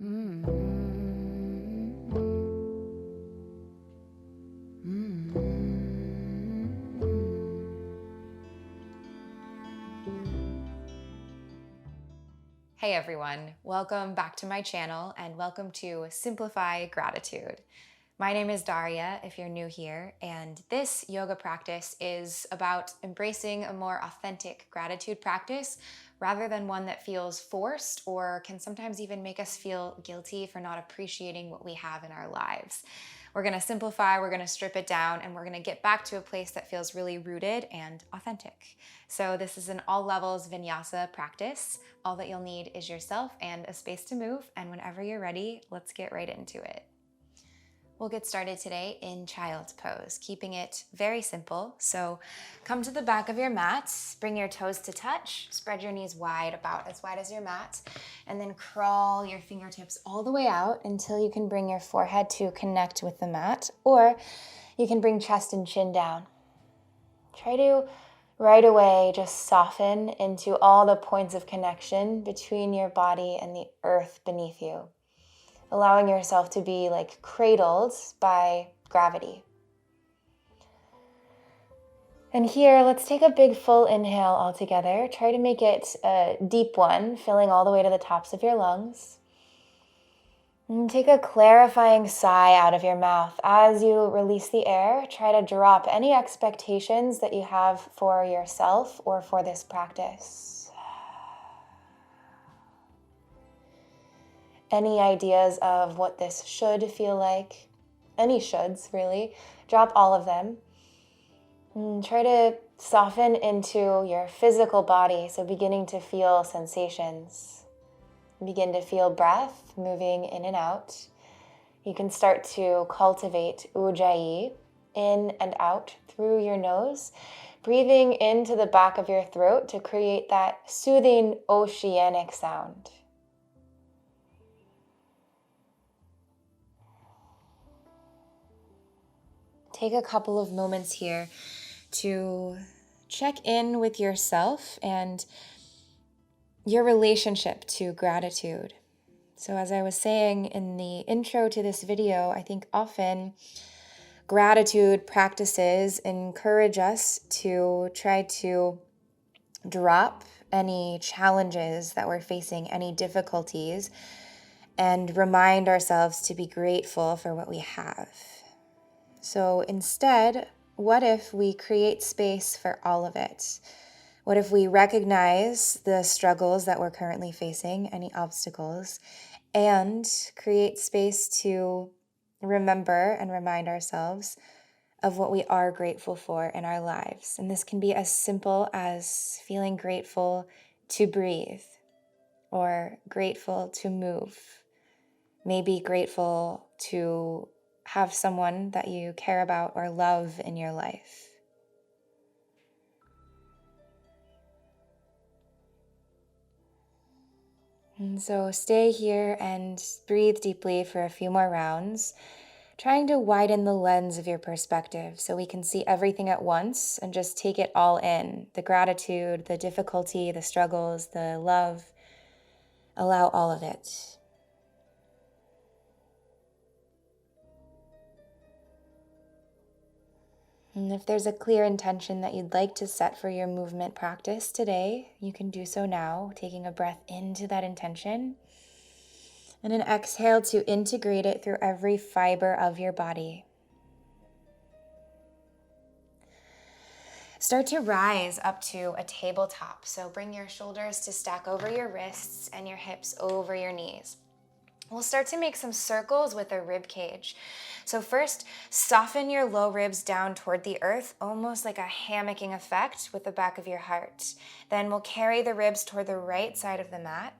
Hey everyone, welcome back to my channel and welcome to Simplify Gratitude. My name is Daria if you're new here, and this yoga practice is about embracing a more authentic gratitude practice rather than one that feels forced or can sometimes even make us feel guilty for not appreciating what we have in our lives. We're going to simplify, we're going to strip it down, and we're going to get back to a place that feels really rooted and authentic. So this is an all levels Vinyasa practice. All that you'll need is yourself and a space to move, and whenever you're ready, let's get right into it. We'll get started today in child's pose, keeping it very simple. So come to the back of your mat, bring your toes to touch, spread your knees wide, about as wide as your mat, and then crawl your fingertips all the way out until you can bring your forehead to connect with the mat, or you can bring chest and chin down. Try to right away just soften into all the points of connection between your body and the earth beneath you, allowing yourself to be like cradled by gravity. And here, let's take a big full inhale all together. Try to make it a deep one, filling all the way to the tops of your lungs. And take a clarifying sigh out of your mouth. As you release the air, try to drop any expectations that you have for yourself or for this practice. Any ideas of what this should feel like, any shoulds really, drop all of them. And try to soften into your physical body, so beginning to feel sensations. Begin to feel breath moving in and out. You can start to cultivate ujjayi, in and out through your nose, breathing into the back of your throat to create that soothing oceanic sound. Take a couple of moments here to check in with yourself and your relationship to gratitude. So as I was saying in the intro to this video, I think often gratitude practices encourage us to try to drop any challenges that we're facing, any difficulties, and remind ourselves to be grateful for what we have. So instead, what if we create space for all of it? What if we recognize the struggles that we're currently facing, any obstacles, and create space to remember and remind ourselves of what we are grateful for in our lives? And this can be as simple as feeling grateful to breathe or grateful to move, maybe grateful to have someone that you care about or love in your life. And so stay here and breathe deeply for a few more rounds, trying to widen the lens of your perspective so we can see everything at once and just take it all in. The gratitude, the difficulty, the struggles, the love. Allow all of it. And if there's a clear intention that you'd like to set for your movement practice today, you can do so now, taking a breath into that intention and an exhale to integrate it through every fiber of your body. Start to rise up to a tabletop. So bring your shoulders to stack over your wrists and your hips over your knees. We'll start to make some circles with the rib cage. So first, soften your low ribs down toward the earth, almost like a hammocking effect with the back of your heart. Then we'll carry the ribs toward the right side of the mat,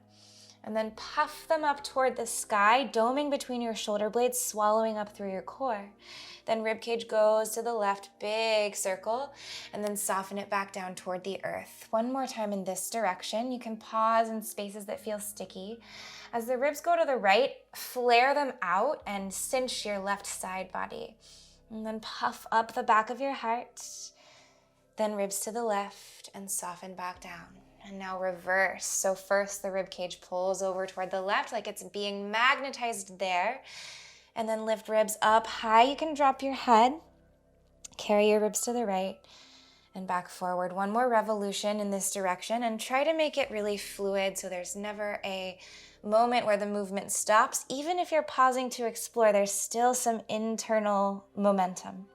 and then puff them up toward the sky, doming between your shoulder blades, swallowing up through your core. Then rib cage goes to the left, big circle, and then soften it back down toward the earth. One more time in this direction. You can pause in spaces that feel sticky. As the ribs go to the right, flare them out and cinch your left side body. And then puff up the back of your heart. Then ribs to the left and soften back down. And now reverse. So first the rib cage pulls over toward the left like it's being magnetized there. And then lift ribs up high. You can drop your head. Carry your ribs to the right and back forward. One more revolution in this direction, and try to make it really fluid so there's never a moment where the movement stops. Even if you're pausing to explore, there's still some internal momentum.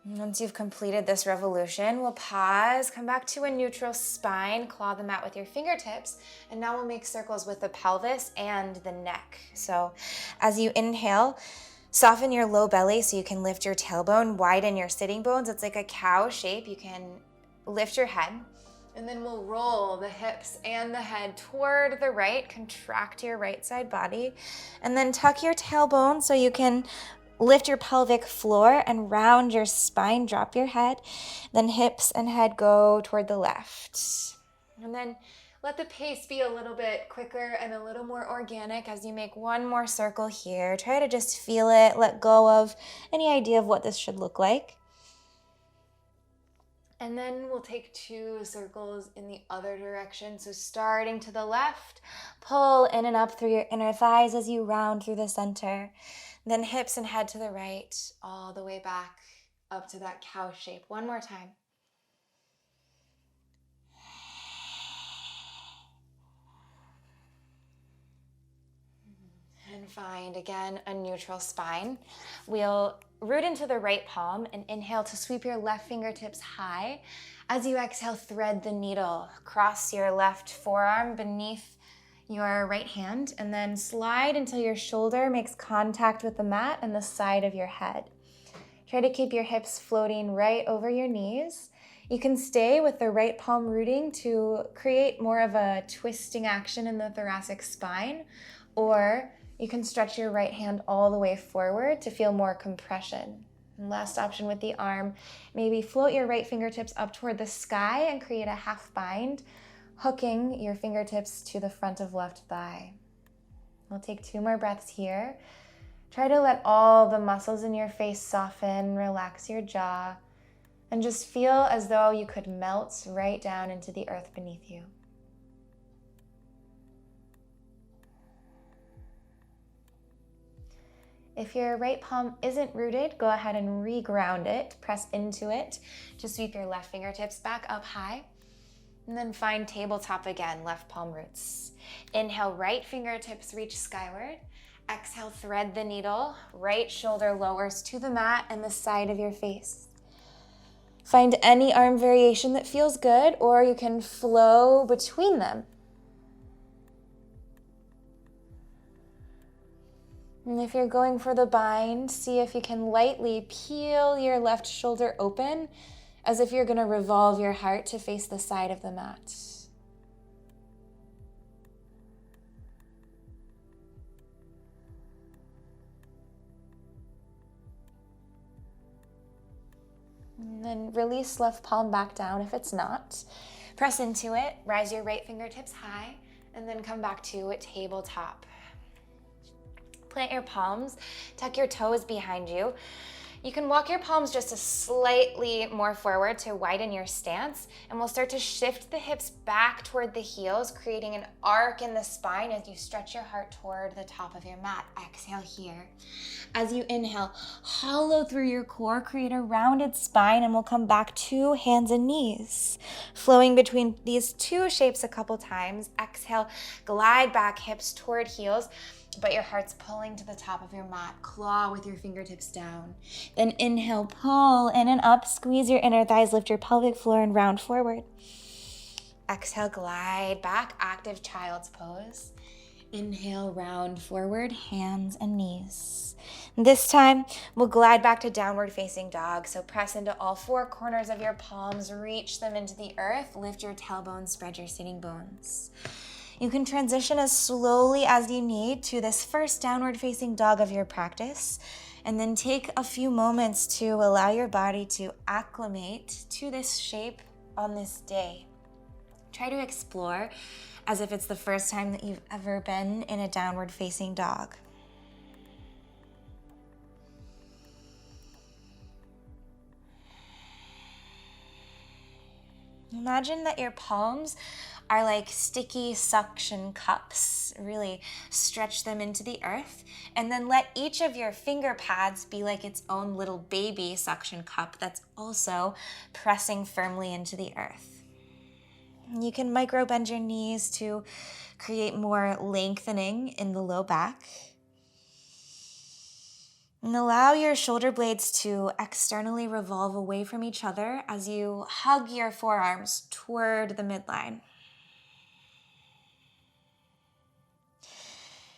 Once you've completed this revolution, we'll pause, come back to a neutral spine, claw the mat with your fingertips, and now we'll make circles with the pelvis and the neck. So as you inhale, soften your low belly so you can lift your tailbone, widen your sitting bones. It's like a cow shape. You can lift your head, and then we'll roll the hips and the head toward the right, contract your right side body, and then tuck your tailbone so you can lift your pelvic floor and round your spine, drop your head, then hips and head go toward the left. And then let the pace be a little bit quicker and a little more organic as you make one more circle here. Try to just feel it, let go of any idea of what this should look like. And then we'll take 2 circles in the other direction. So starting to the left, pull in and up through your inner thighs as you round through the center. Then hips and head to the right, all the way back up to that cow shape. One more time. And find, again, a neutral spine. We'll root into the right palm and inhale to sweep your left fingertips high. As you exhale, thread the needle. Cross your left forearm beneath your right hand, and then slide until your shoulder makes contact with the mat and the side of your head. Try to keep your hips floating right over your knees. You can stay with the right palm rooting to create more of a twisting action in the thoracic spine, or you can stretch your right hand all the way forward to feel more compression. And last option with the arm, maybe float your right fingertips up toward the sky and create a half bind, hooking your fingertips to the front of left thigh. We'll take 2 more breaths here. Try to let all the muscles in your face soften, relax your jaw, and just feel as though you could melt right down into the earth beneath you. If your right palm isn't rooted, go ahead and re-ground it. Press into it to sweep your left fingertips back up high. And then find tabletop again, left palm roots. Inhale, right fingertips reach skyward. Exhale, thread the needle. Right shoulder lowers to the mat and the side of your face. Find any arm variation that feels good, or you can flow between them. And if you're going for the bind, see if you can lightly peel your left shoulder open, as if you're going to revolve your heart to face the side of the mat. And then release left palm back down if it's not. Press into it, rise your right fingertips high, and then come back to a tabletop. Plant your palms, tuck your toes behind you. You can walk your palms just a slightly more forward to widen your stance, and we'll start to shift the hips back toward the heels, creating an arc in the spine as you stretch your heart toward the top of your mat. Exhale here. As you inhale, hollow through your core, create a rounded spine, and we'll come back to hands and knees. Flowing between these 2 shapes a couple times. Exhale, glide back, hips toward heels, but your heart's pulling to the top of your mat. Claw with your fingertips down. Then inhale, pull in and up, squeeze your inner thighs, lift your pelvic floor and round forward. Exhale, glide back, active child's pose. Inhale, round forward, hands and knees. This time, we'll glide back to downward facing dog. So press into all 4 corners of your palms, reach them into the earth, lift your tailbone, spread your sitting bones. You can transition as slowly as you need to this first downward facing dog of your practice, and then take a few moments to allow your body to acclimate to this shape on this day. Try to explore as if it's the first time that you've ever been in a downward facing dog. Imagine that your palms are like sticky suction cups. Really stretch them into the earth, and then let each of your finger pads be like its own little baby suction cup that's also pressing firmly into the earth. You can micro bend your knees to create more lengthening in the low back. And allow your shoulder blades to externally revolve away from each other as you hug your forearms toward the midline.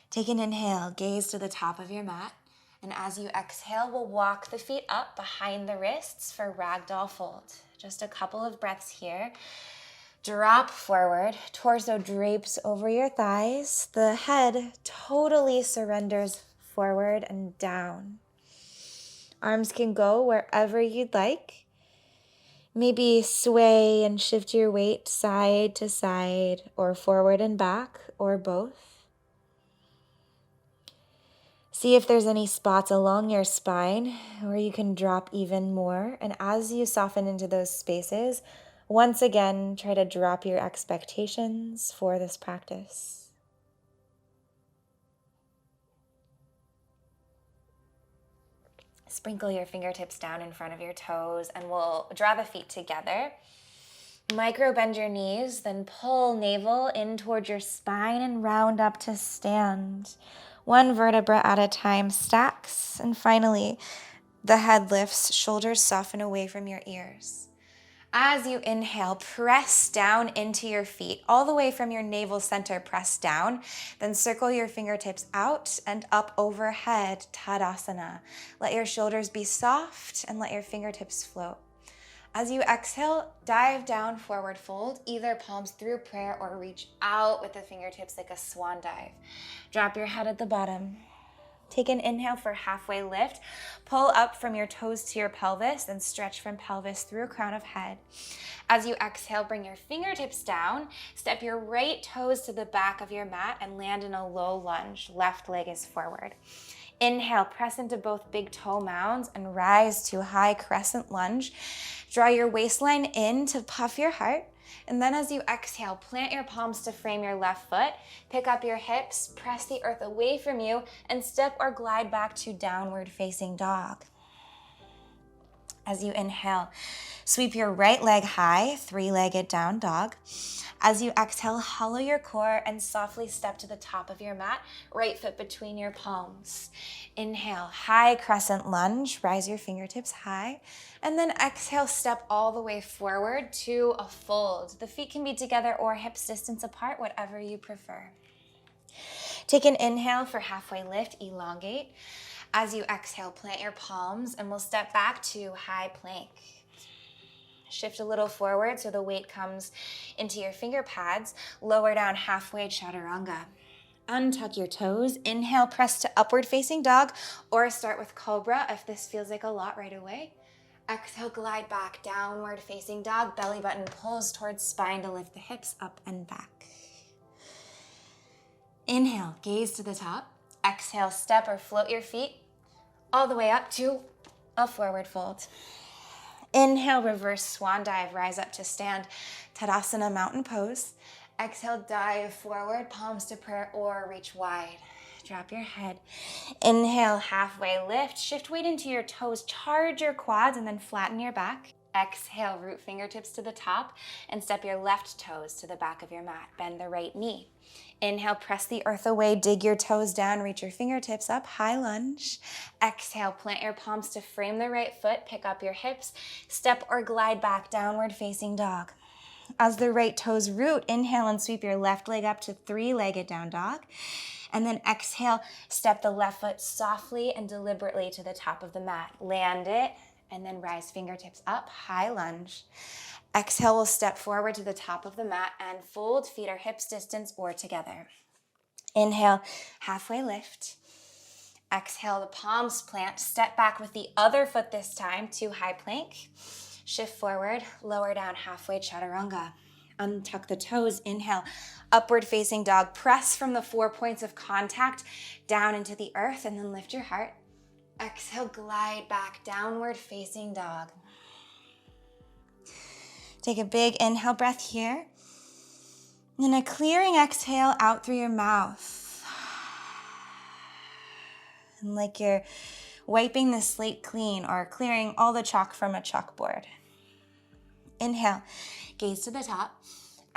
Take an inhale, gaze to the top of your mat. And as you exhale, we'll walk the feet up behind the wrists for Ragdoll Fold. Just a couple of breaths here. Drop forward, torso drapes over your thighs. The head totally surrenders forward and down. Arms can go wherever you'd like. Maybe sway and shift your weight side to side or forward and back or both. See if there's any spots along your spine where you can drop even more. And as you soften into those spaces, once again, try to drop your expectations for this practice. Sprinkle your fingertips down in front of your toes, and we'll draw the feet together. Micro bend your knees, then pull navel in towards your spine and round up to stand. One vertebra at a time stacks, and finally, the head lifts, shoulders soften away from your ears. As you inhale, press down into your feet, all the way from your navel center, press down. Then circle your fingertips out and up overhead, Tadasana. Let your shoulders be soft and let your fingertips float. As you exhale, dive down, forward fold, either palms through prayer or reach out with the fingertips like a swan dive. Drop your head at the bottom. Take an inhale for halfway lift. Pull up from your toes to your pelvis and stretch from pelvis through crown of head. As you exhale, bring your fingertips down. Step your right toes to the back of your mat and land in a low lunge. Left leg is forward. Inhale, press into both big toe mounds and rise to high crescent lunge. Draw your waistline in to puff your heart. And then as you exhale, plant your palms to frame your left foot, pick up your hips, press the earth away from you, and step or glide back to downward facing dog. As you inhale, sweep your right leg high, three-legged down dog. As you exhale, hollow your core and softly step to the top of your mat, right foot between your palms. Inhale, high crescent lunge, rise your fingertips high, and then exhale, step all the way forward to a fold. The feet can be together or hips distance apart, whatever you prefer. Take an inhale for halfway lift, elongate. As you exhale, plant your palms and we'll step back to high plank. Shift a little forward so the weight comes into your finger pads. Lower down halfway, chaturanga. Untuck your toes. Inhale, press to upward facing dog, or start with cobra if this feels like a lot right away. Exhale, glide back, downward facing dog. Belly button pulls towards spine to lift the hips up and back. Inhale, gaze to the top. Exhale, step or float your feet all the way up to a forward fold. Inhale, reverse swan dive, rise up to stand, Tadasana mountain pose. Exhale, dive forward, palms to prayer or reach wide. Drop your head. Inhale, halfway lift, shift weight into your toes, charge your quads and then flatten your back. Exhale, root fingertips to the top and step your left toes to the back of your mat. Bend the right knee. Inhale, press the earth away, dig your toes down, reach your fingertips up, high lunge. Exhale, plant your palms to frame the right foot, pick up your hips, step or glide back, downward facing dog. As the right toes root, inhale and sweep your left leg up to three-legged down dog. And then exhale, step the left foot softly and deliberately to the top of the mat. Land it, and then rise fingertips up, high lunge. Exhale, we'll step forward to the top of the mat and fold, feet are hips distance or together. Inhale, halfway lift. Exhale, the palms plant, step back with the other foot this time to high plank. Shift forward, lower down halfway, chaturanga. Untuck the toes, inhale, upward facing dog. Press from the 4 points of contact down into the earth and then lift your heart. Exhale, glide back, downward facing dog. Take a big inhale breath here. And a clearing exhale out through your mouth. And like you're wiping the slate clean or clearing all the chalk from a chalkboard. Inhale, gaze to the top.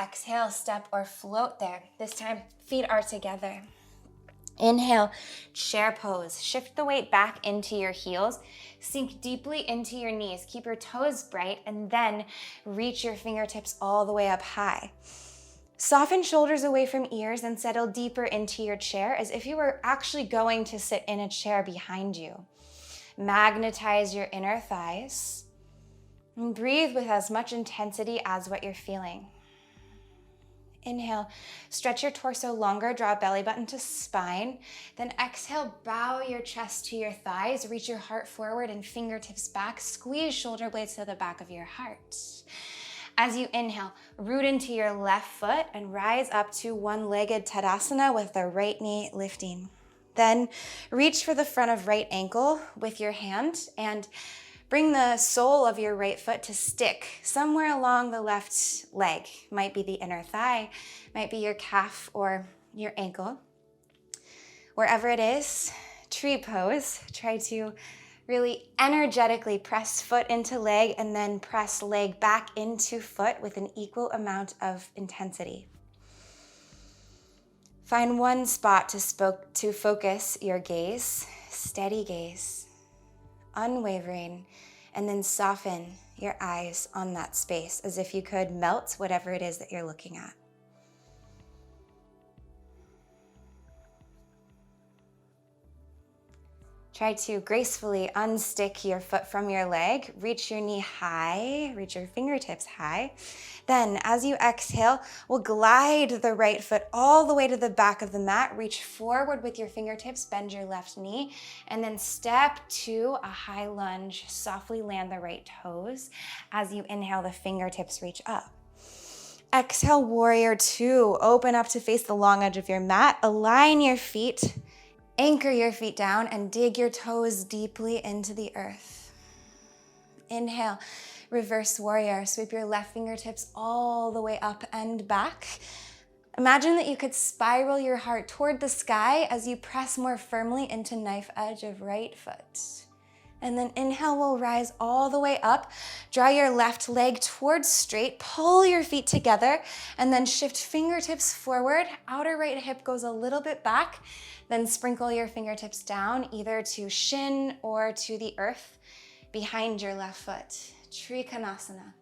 Exhale, step or float there. This time, feet are together. Inhale, chair pose. Shift the weight back into your heels. Sink deeply into your knees. Keep your toes bright and then reach your fingertips all the way up high. Soften shoulders away from ears and settle deeper into your chair as if you were actually going to sit in a chair behind you. Magnetize your inner thighs and breathe with as much intensity as what you're feeling. Inhale, stretch your torso longer, draw belly button to spine. Then exhale, bow your chest to your thighs, reach your heart forward and fingertips back, squeeze shoulder blades to the back of your heart. As you inhale, root into your left foot and rise up to one Legged Tadasana with the right knee lifting. Then reach for the front of right ankle with your hand and bring the sole of your right foot to stick somewhere along the left leg. Might be the inner thigh, might be your calf or your ankle. Wherever it is, tree pose. Try to really energetically press foot into leg and then press leg back into foot with an equal amount of intensity. Find one spot to focus your gaze, steady gaze, unwavering, and then soften your eyes on that space as if you could melt whatever it is that you're looking at. Try to gracefully unstick your foot from your leg, reach your knee high, reach your fingertips high. Then as you exhale, we'll glide the right foot all the way to the back of the mat, reach forward with your fingertips, bend your left knee, and then step to a high lunge. Softly land the right toes. As you inhale, the fingertips reach up. Exhale, warrior two. Open up to face the long edge of your mat. Align your feet. Anchor your feet down and dig your toes deeply into the earth. Inhale, reverse warrior. Sweep your left fingertips all the way up and back. Imagine that you could spiral your heart toward the sky as you press more firmly into knife edge of right foot. And then inhale, we'll rise all the way up. Draw your left leg towards straight. Pull your feet together and then shift fingertips forward. Outer right hip goes a little bit back. Then sprinkle your fingertips down either to shin or to the earth behind your left foot. Trichanasana.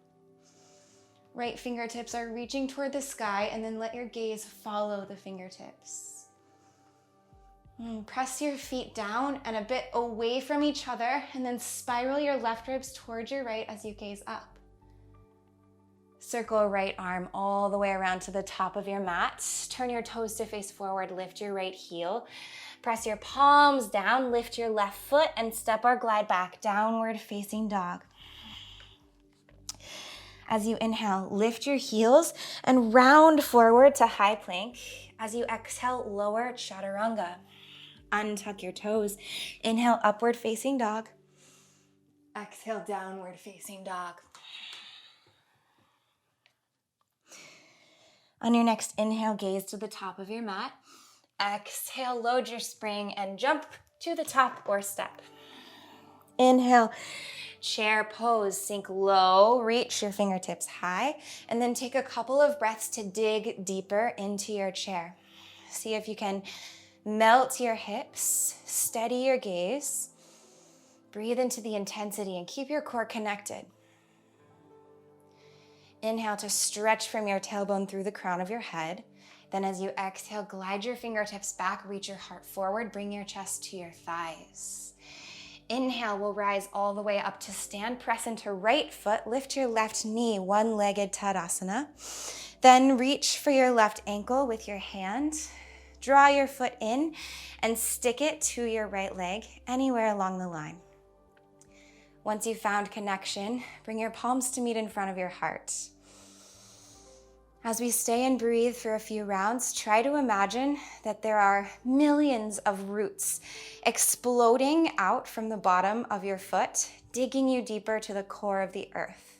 Right fingertips are reaching toward the sky and then let your gaze follow the fingertips. Press your feet down and a bit away from each other and then spiral your left ribs towards your right as you gaze up. Circle right arm all the way around to the top of your mat. Turn your toes to face forward, lift your right heel. Press your palms down, lift your left foot and step or glide back, downward facing dog. As you inhale, lift your heels and round forward to high plank. As you exhale, lower chaturanga. Untuck your toes. Inhale, upward facing dog. Exhale, downward facing dog. On your next inhale, gaze to the top of your mat. Exhale, load your spring and jump to the top or step. Inhale, chair pose, sink low, reach your fingertips high, and then take a couple of breaths to dig deeper into your chair. See if you can melt your hips, steady your gaze, breathe into the intensity and keep your core connected. Inhale to stretch from your tailbone through the crown of your head. Then as you exhale, glide your fingertips back, reach your heart forward, bring your chest to your thighs. Inhale, we'll rise all the way up to stand, press into right foot, lift your left knee, one Legged Tadasana. Then reach for your left ankle with your hand. Draw your foot in and stick it to your right leg, anywhere along the line. Once you've found connection, bring your palms to meet in front of your heart. As we stay and breathe for a few rounds, try to imagine that there are millions of roots exploding out from the bottom of your foot, digging you deeper to the core of the earth.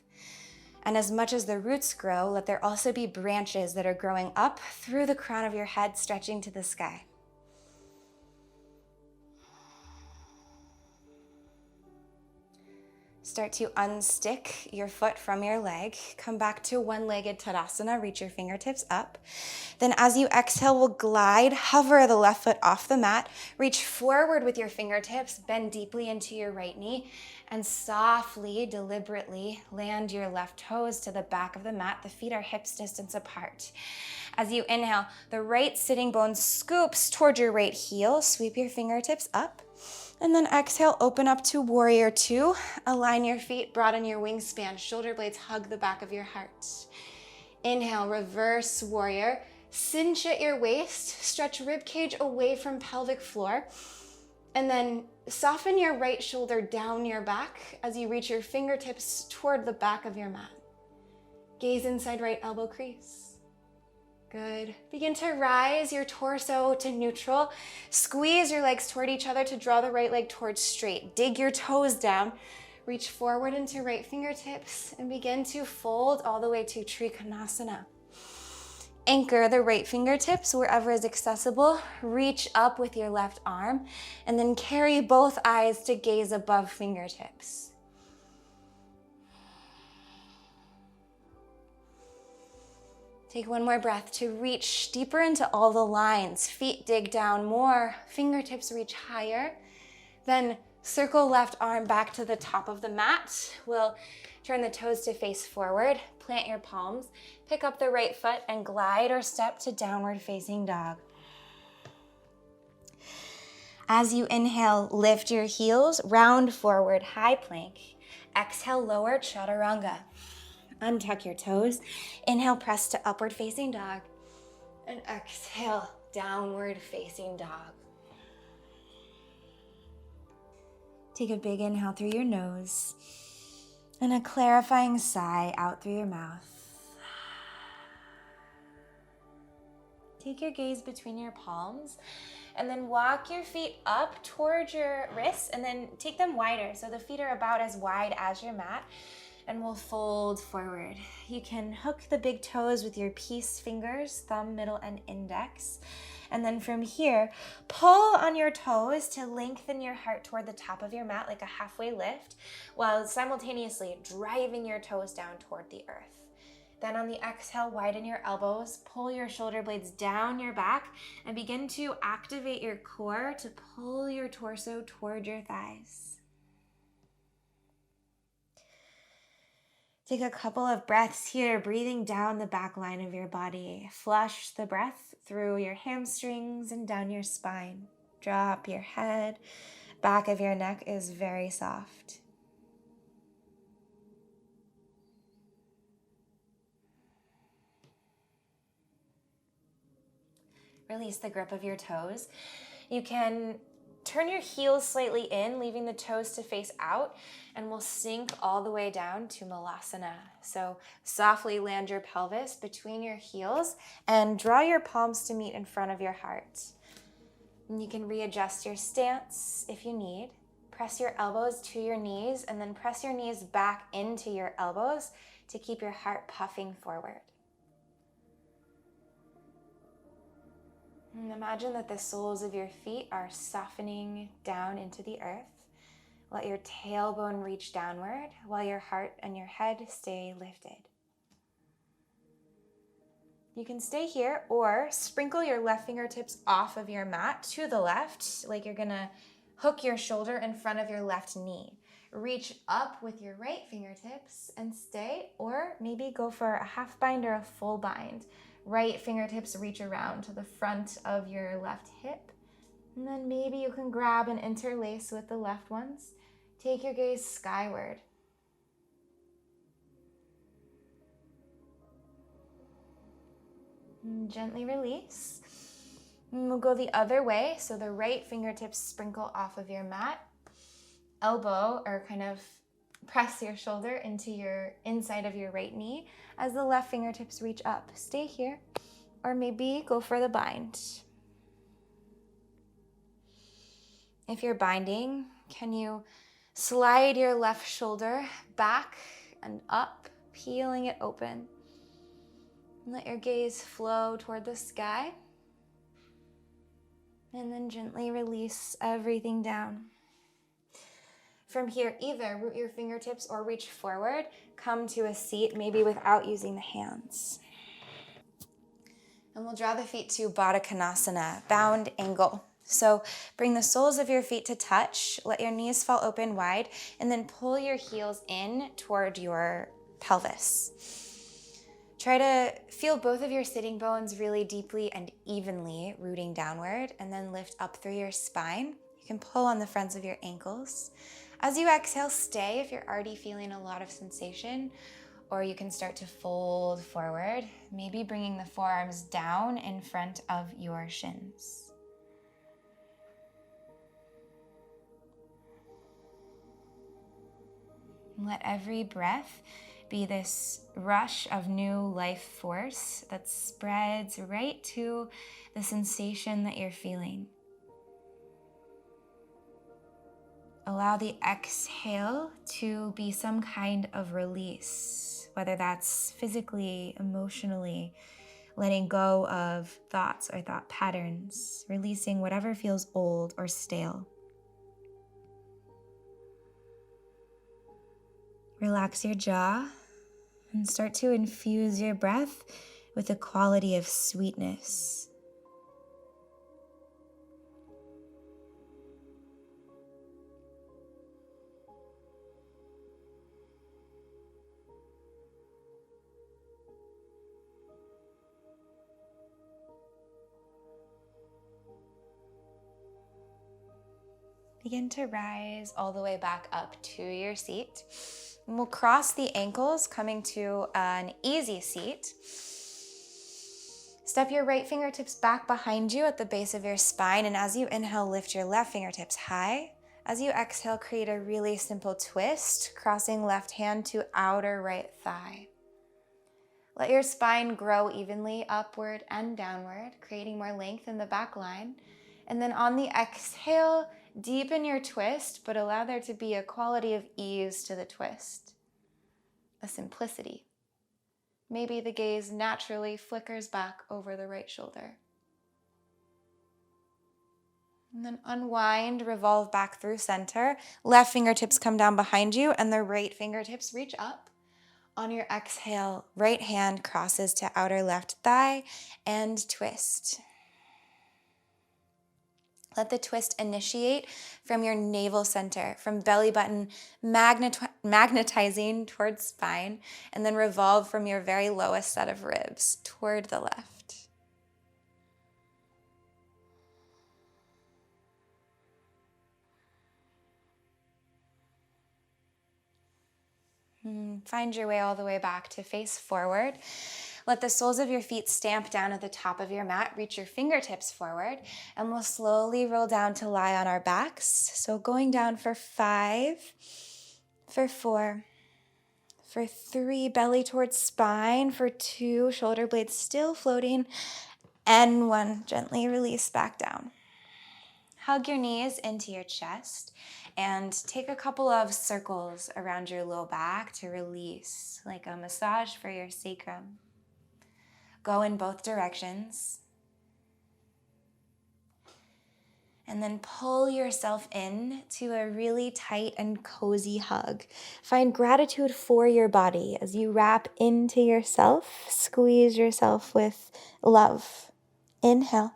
And as much as the roots grow, let there also be branches that are growing up through the crown of your head, stretching to the sky. Start to unstick your foot from your leg. Come back to one-legged Tadasana. Reach your fingertips up. Then as you exhale, we'll glide, hover the left foot off the mat. Reach forward with your fingertips. Bend deeply into your right knee. And softly, deliberately land your left toes to the back of the mat. The feet are hips distance apart. As you inhale, the right sitting bone scoops toward your right heel. Sweep your fingertips up. And then exhale, open up to warrior two. Align your feet, broaden your wingspan. Shoulder blades hug the back of your heart. Inhale, reverse warrior. Cinch at your waist. Stretch rib cage away from pelvic floor. And then soften your right shoulder down your back as you reach your fingertips toward the back of your mat. Gaze inside right elbow crease. Good. Begin to rise your torso to neutral. Squeeze your legs toward each other to draw the right leg towards straight. Dig your toes down. Reach forward into right fingertips and begin to fold all the way to Trichanasana. Anchor the right fingertips wherever is accessible. Reach up with your left arm and then carry both eyes to gaze above fingertips. Take one more breath to reach deeper into all the lines. Feet dig down more, fingertips reach higher. Then circle left arm back to the top of the mat. We'll turn the toes to face forward, plant your palms, pick up the right foot and glide or step to downward facing dog. As you inhale, lift your heels, round forward, high plank. Exhale, lower, chaturanga. Untuck your toes. Inhale, press to upward facing dog. And exhale, downward facing dog. Take a big inhale through your nose and a clarifying sigh out through your mouth. Take your gaze between your palms and then walk your feet up towards your wrists and then take them wider so the feet are about as wide as your mat. And we'll fold forward. You can hook the big toes with your peace fingers, thumb, middle, and index. And then from here, pull on your toes to lengthen your heart toward the top of your mat like a halfway lift, while simultaneously driving your toes down toward the earth. Then on the exhale, widen your elbows, pull your shoulder blades down your back, and begin to activate your core to pull your torso toward your thighs. Take a couple of breaths here, breathing down the back line of your body. Flush the breath through your hamstrings and down your spine. Drop your head. Back of your neck is very soft. Release the grip of your toes. You can turn your heels slightly in, leaving the toes to face out, and we'll sink all the way down to Malasana. So softly land your pelvis between your heels and draw your palms to meet in front of your heart. And you can readjust your stance if you need. Press your elbows to your knees and then press your knees back into your elbows to keep your heart puffing forward. And imagine that the soles of your feet are softening down into the earth. Let your tailbone reach downward while your heart and your head stay lifted. You can stay here or sprinkle your left fingertips off of your mat to the left, like you're gonna hook your shoulder in front of your left knee. Reach up with your right fingertips and stay, or maybe go for a half bind or a full bind. Right fingertips reach around to the front of your left hip. And then maybe you can grab and interlace with the left ones. Take your gaze skyward. And gently release. And we'll go the other way. So the right fingertips sprinkle off of your mat. Elbow, or kind of press your shoulder into your inside of your right knee as the left fingertips reach up. Stay here, or maybe go for the bind. If you're binding, can you slide your left shoulder back and up, peeling it open. Let your gaze flow toward the sky. And then gently release everything down. From here, either root your fingertips or reach forward. Come to a seat, maybe without using the hands. And we'll draw the feet to Baddha Konasana, bound angle. So bring the soles of your feet to touch. Let your knees fall open wide. And then pull your heels in toward your pelvis. Try to feel both of your sitting bones really deeply and evenly rooting downward, and then lift up through your spine. You can pull on the fronts of your ankles. As you exhale, stay if you're already feeling a lot of sensation, or you can start to fold forward, maybe bringing the forearms down in front of your shins. Let every breath be this rush of new life force that spreads right to the sensation that you're feeling. Allow the exhale to be some kind of release, whether that's physically, emotionally, letting go of thoughts or thought patterns, releasing whatever feels old or stale. Relax your jaw and start to infuse your breath with a quality of sweetness. Begin to rise all the way back up to your seat. And we'll cross the ankles, coming to an easy seat. Step your right fingertips back behind you at the base of your spine, and as you inhale, lift your left fingertips high. As you exhale, create a really simple twist, crossing left hand to outer right thigh. Let your spine grow evenly upward and downward, creating more length in the back line. And then on the exhale, deepen your twist, but allow there to be a quality of ease to the twist, a simplicity. Maybe the gaze naturally flickers back over the right shoulder. And then unwind, revolve back through center. Left fingertips come down behind you, and the right fingertips reach up. On your exhale, right hand crosses to outer left thigh and twist. Let the twist initiate from your navel center, from belly button magnetizing towards spine, and then revolve from your very lowest set of ribs toward the left. Find your way all the way back to face forward. Let the soles of your feet stamp down at the top of your mat. Reach your fingertips forward, and we'll slowly roll down to lie on our backs. So going down for 5, for 4, for 3, belly towards spine, for 2, shoulder blades still floating, and 1, gently release back down. Hug your knees into your chest and take a couple of circles around your low back to release, like a massage for your sacrum. Go in both directions. And then pull yourself in to a really tight and cozy hug. Find gratitude for your body as you wrap into yourself. Squeeze yourself with love. Inhale.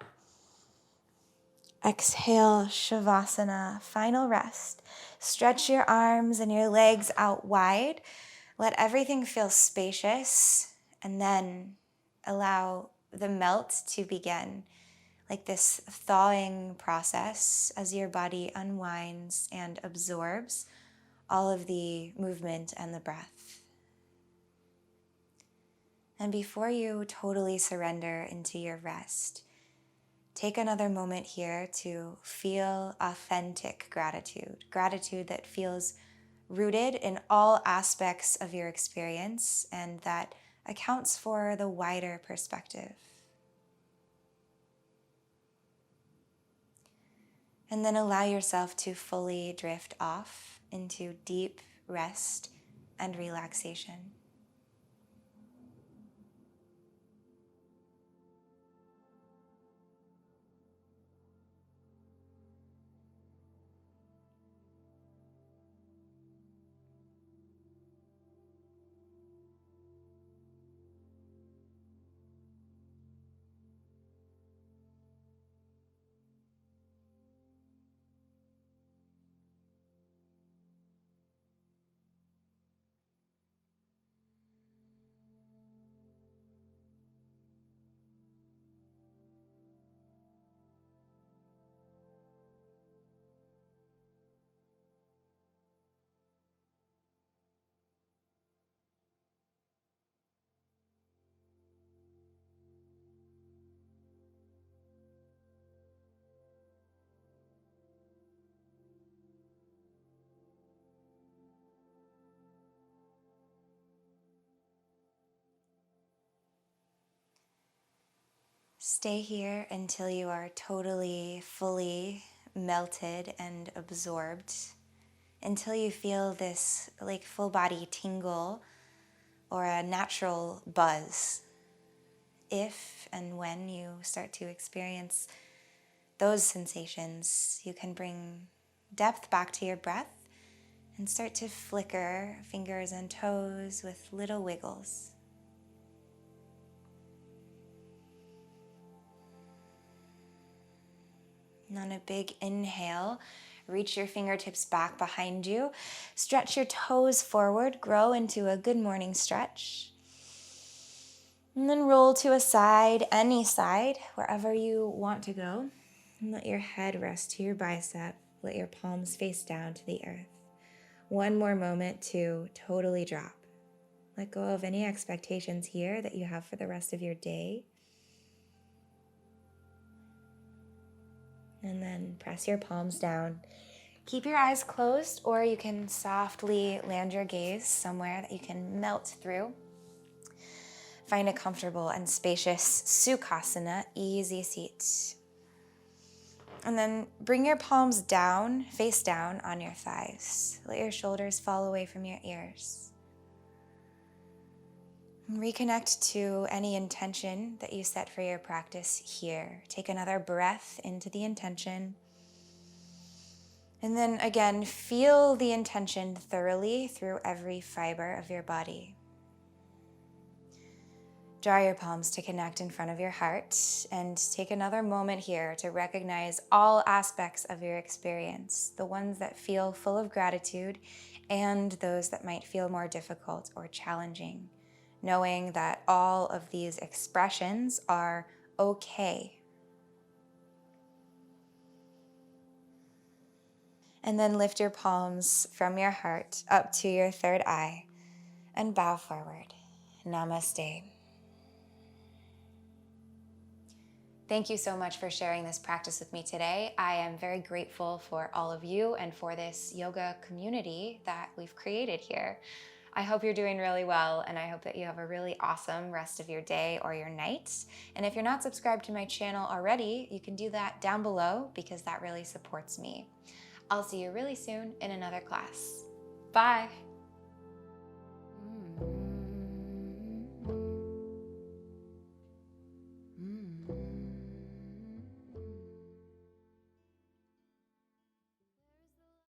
Exhale, Shavasana, final rest. Stretch your arms and your legs out wide. Let everything feel spacious, and then allow the melt to begin, like this thawing process as your body unwinds and absorbs all of the movement and the breath. And before you totally surrender into your rest, take another moment here to feel authentic gratitude, gratitude that feels rooted in all aspects of your experience and that accounts for the wider perspective. And then allow yourself to fully drift off into deep rest and relaxation. Stay here until you are totally, fully melted and absorbed, until you feel this like full body tingle or a natural buzz. If and when you start to experience those sensations, you can bring depth back to your breath and start to flicker fingers and toes with little wiggles. And on a big inhale, reach your fingertips back behind you. Stretch your toes forward, grow into a good morning stretch. And then roll to a side, any side, wherever you want to go. And let your head rest to your bicep. Let your palms face down to the earth. One more moment to totally drop. Let go of any expectations here that you have for the rest of your day. And then press your palms down. Keep your eyes closed, or you can softly land your gaze somewhere that you can melt through. Find a comfortable and spacious Sukhasana, easy seat. And then bring your palms down, face down on your thighs. Let your shoulders fall away from your ears. Reconnect to any intention that you set for your practice here. Take another breath into the intention. And then again, feel the intention thoroughly through every fiber of your body. Draw your palms to connect in front of your heart and take another moment here to recognize all aspects of your experience, the ones that feel full of gratitude and those that might feel more difficult or challenging, knowing that all of these expressions are okay. And then lift your palms from your heart up to your third eye and bow forward. Namaste. Thank you so much for sharing this practice with me today. I am very grateful for all of you and for this yoga community that we've created here. I hope you're doing really well, and I hope that you have a really awesome rest of your day or your night. And if you're not subscribed to my channel already, you can do that down below because that really supports me. I'll see you really soon in another class. Bye.